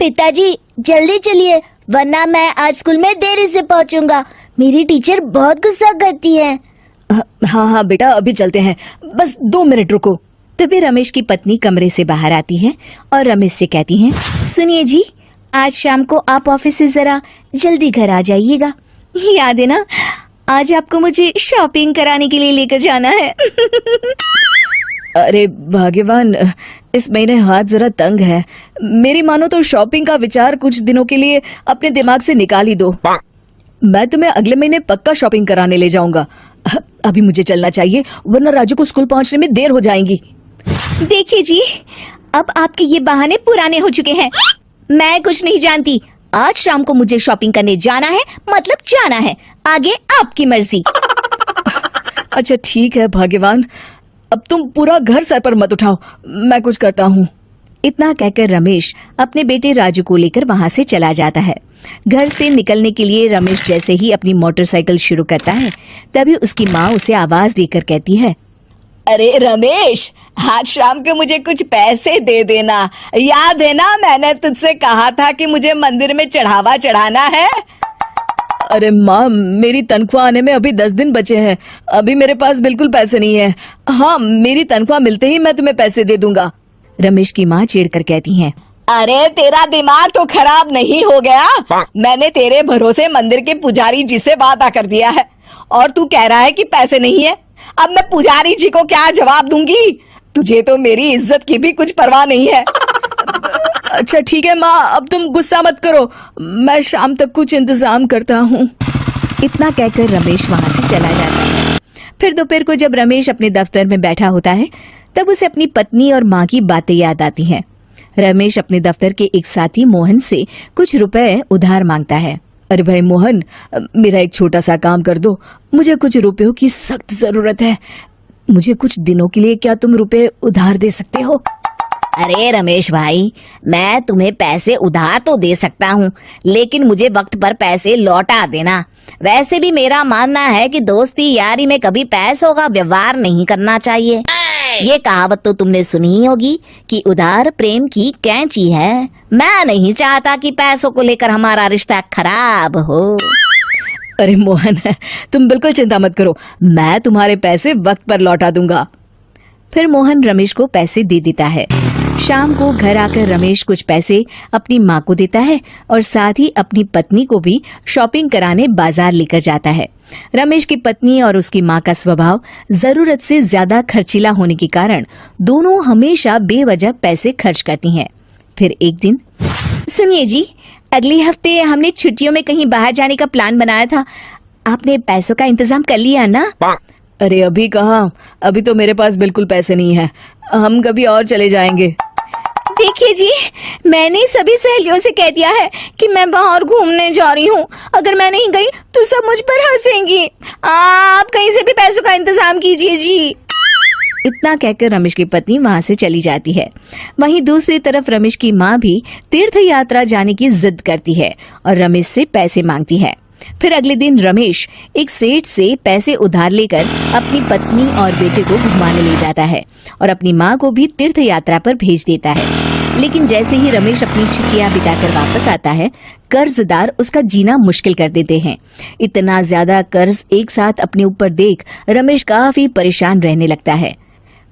पिताजी जल्दी चलिए, वरना मैं आज स्कूल में देरी से पहुंचूंगा। मेरी टीचर बहुत गुस्सा करती है। हाँ हाँ बेटा, अभी चलते हैं, बस 2 मिनट रुको। तभी रमेश की पत्नी कमरे से बाहर आती है और रमेश से कहती हैं, सुनिए जी, आज शाम को आप ऑफिस से जरा जल्दी घर आ जाइएगा। याद है ना, आज आपको मुझे शॉपिंग कराने के लिए लेकर जाना है। अरे भाग्यवान, इस महीने हाथ जरा तंग है। मेरी मानो तो शॉपिंग का विचार कुछ दिनों के लिए अपने दिमाग से निकाल ही दो। मैं तुम्हें अगले महीने पक्का शॉपिंग कराने ले जाऊंगा। अभी मुझे चलना चाहिए, वरना राजू को स्कूल पहुंचने में देर हो जाएगी। देखिए जी, अब आपके ये बहाने पुराने हो चुके हैं। मैं कुछ नहीं जानती। आज शाम को मुझे शॉपिंग करने जाना है, मतलब जाना है। आगे आपकी मर्जी। अच्छा ठीक है भाग्यवान, अब तुम पूरा घर सर पर मत उठाओ, मैं कुछ करता हूँ। इतना कहकर रमेश अपने बेटे राजू को लेकर वहाँ से चला जाता है। घर से निकलने के लिए रमेश जैसे ही अपनी मोटरसाइकिल शुरू करता है, तभी उसकी माँ उसे आवाज देकर कहती है, अरे रमेश, आज शाम को मुझे कुछ पैसे दे देना। याद है ना, मैंने तुझसे कहा था कि मुझे मंदिर में चढ़ावा चढ़ाना है। अरे माँ, मेरी तनख्वाह आने में अभी 10 दिन बचे हैं, अभी मेरे पास बिल्कुल पैसे नहीं है। हाँ, मेरी तनख्वाह मिलते ही मैं तुम्हें पैसे दे दूंगा। रमेश की माँ चिढ़कर कहती हैं, अरे तेरा दिमाग तो खराब नहीं हो गया? मैंने तेरे भरोसे मंदिर के पुजारी जी से वादा कर दिया है और तू कह रहा है कि पैसे नहीं है। अब मैं पुजारी जी को क्या जवाब दूंगी? तुझे तो मेरी इज्जत की भी कुछ परवाह नहीं है। अच्छा ठीक है माँ, अब तुम गुस्सा मत करो, मैं शाम तक कुछ इंतजाम करता हूँ। इतना कहकर रमेश वहाँ से चला जाता है। फिर दोपहर को जब रमेश अपने दफ्तर में बैठा होता है, तब उसे अपनी पत्नी और माँ की बातें याद आती हैं। रमेश अपने दफ्तर के एक साथी मोहन से कुछ रुपए उधार मांगता है। अरे भाई मोहन, मेरा एक छोटा सा काम कर दो, मुझे कुछ रुपयों की सख्त जरूरत है। मुझे कुछ दिनों के लिए क्या तुम रुपए उधार दे सकते हो? अरे रमेश भाई, मैं तुम्हें पैसे उधार तो दे सकता हूँ, लेकिन मुझे वक्त पर पैसे लौटा देना। वैसे भी मेरा मानना है कि दोस्ती यारी में कभी पैसों का व्यवहार नहीं करना चाहिए। ये कहावत तो तुमने सुनी ही होगी कि उधार प्रेम की कैंची है। मैं नहीं चाहता कि पैसों को लेकर हमारा रिश्ता खराब हो। अरे मोहन, तुम बिल्कुल चिंता मत करो, मैं तुम्हारे पैसे वक्त पर लौटा दूंगा। फिर मोहन रमेश को पैसे दे देता है। शाम को घर आकर रमेश कुछ पैसे अपनी माँ को देता है और साथ ही अपनी पत्नी को भी शॉपिंग कराने बाजार लेकर जाता है। रमेश की पत्नी और उसकी माँ का स्वभाव जरूरत से ज्यादा खर्चीला होने के कारण दोनों हमेशा बेवजह पैसे खर्च करती हैं। फिर एक दिन, सुनिए जी, अगले हफ्ते हमने छुट्टियों में कहीं बाहर जाने का प्लान बनाया था। आपने पैसों का इंतजाम कर लिया ना? अरे अभी कहाँ, अभी तो मेरे पास बिल्कुल पैसे नहीं है, हम कभी और चले जाएंगे। देखिए जी, मैंने सभी सहेलियों से कह दिया है कि मैं बाहर घूमने जा रही हूँ। अगर मैं नहीं गई तो सब मुझ पर हंसेंगी। आप कहीं से भी पैसों का इंतजाम कीजिए जी। इतना कहकर रमेश की पत्नी वहाँ से चली जाती है। वहीं दूसरी तरफ रमेश की माँ भी तीर्थ यात्रा जाने की जिद करती है और रमेश से पैसे मांगती है। फिर अगले दिन रमेश एक सेठ से पैसे उधार लेकर अपनी पत्नी और बेटे को घुमाने ले जाता है और अपनी माँ को भी तीर्थ यात्रा पर भेज देता है। लेकिन जैसे ही रमेश अपनी छुट्टियां बिताकर वापस आता है, कर्जदार उसका जीना मुश्किल कर देते हैं। इतना ज्यादा कर्ज एक साथ अपने ऊपर देख रमेश काफी परेशान रहने लगता है।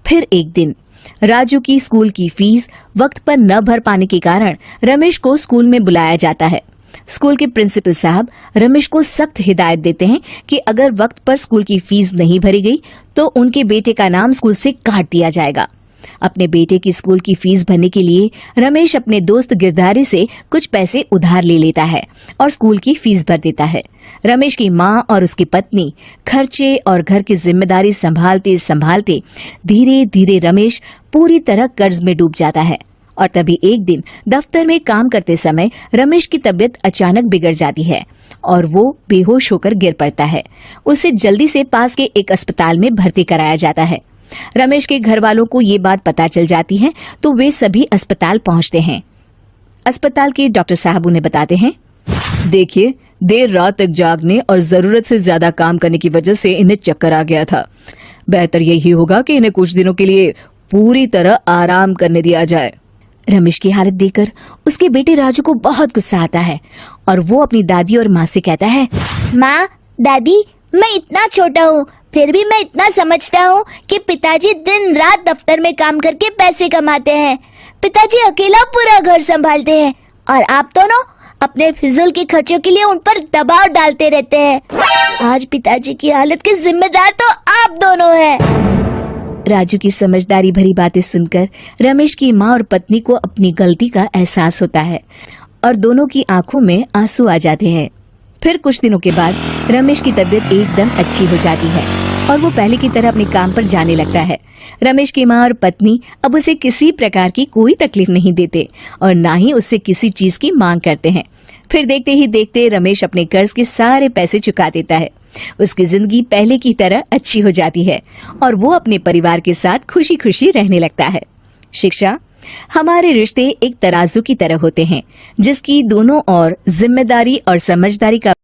फिर एक दिन राजू की स्कूल की फीस वक्त पर न भर पाने के कारण रमेश को स्कूल में बुलाया जाता है। स्कूल के प्रिंसिपल साहब रमेश को सख्त हिदायत देते हैं कि अगर वक्त पर स्कूल की फीस नहीं भरी गई तो उनके बेटे का नाम स्कूल से काट दिया जाएगा। अपने बेटे की स्कूल की फीस भरने के लिए रमेश अपने दोस्त गिरधारी से कुछ पैसे उधार ले लेता है और स्कूल की फीस भर देता है। रमेश की माँ और उसकी पत्नी खर्चे और घर की जिम्मेदारी संभालते संभालते धीरे धीरे रमेश पूरी तरह कर्ज में डूब जाता है। और तभी एक दिन दफ्तर में काम करते समय रमेश की तबीयत अचानक बिगड़ जाती है और वो बेहोश होकर गिर पड़ता है। उसे जल्दी से पास के एक अस्पताल में भर्ती कराया जाता है। रमेश के घर वालों को ये बात पता चल जाती है तो वे सभी अस्पताल पहुंचते हैं। अस्पताल के डॉक्टर साहब उन्हें बताते हैं, देखिए, देर रात तक जागने और जरूरत से ज्यादा काम करने की वजह से इन्हें चक्कर आ गया था। बेहतर यही होगा कि इन्हें कुछ दिनों के लिए पूरी तरह आराम करने दिया जाए। रमेश की हालत देखकर उसके बेटे राजू को बहुत गुस्सा आता है और वो अपनी दादी और माँ से कहता है, माँ, दादी, मैं इतना छोटा हूँ, फिर भी मैं इतना समझता हूँ कि पिताजी दिन रात दफ्तर में काम करके पैसे कमाते हैं। पिताजी अकेला पूरा घर संभालते हैं और आप दोनों अपने फिजूल के खर्चों के लिए उन पर दबाव डालते रहते हैं। आज पिताजी की हालत के जिम्मेदार तो आप दोनों हैं। राजू की समझदारी भरी बातें सुनकर रमेश की माँ और पत्नी को अपनी गलती का एहसास होता है और दोनों की आंखों में आंसू आ जाते हैं। फिर कुछ दिनों के बाद रमेश की तबीयत एकदम अच्छी हो जाती है और वो पहले की तरह अपने काम पर जाने लगता है। रमेश की माँ और पत्नी अब उसे किसी प्रकार की कोई तकलीफ नहीं देते और ना ही उससे किसी चीज की मांग करते हैं। फिर देखते ही देखते रमेश अपने कर्ज के सारे पैसे चुका देता है। उसकी जिंदगी पहले की तरह अच्छी हो जाती है और वो अपने परिवार के साथ खुशी खुशी रहने लगता है। शिक्षा, हमारे रिश्ते एक तराजू की तरह होते हैं जिसकी दोनों ओर जिम्मेदारी और समझदारी का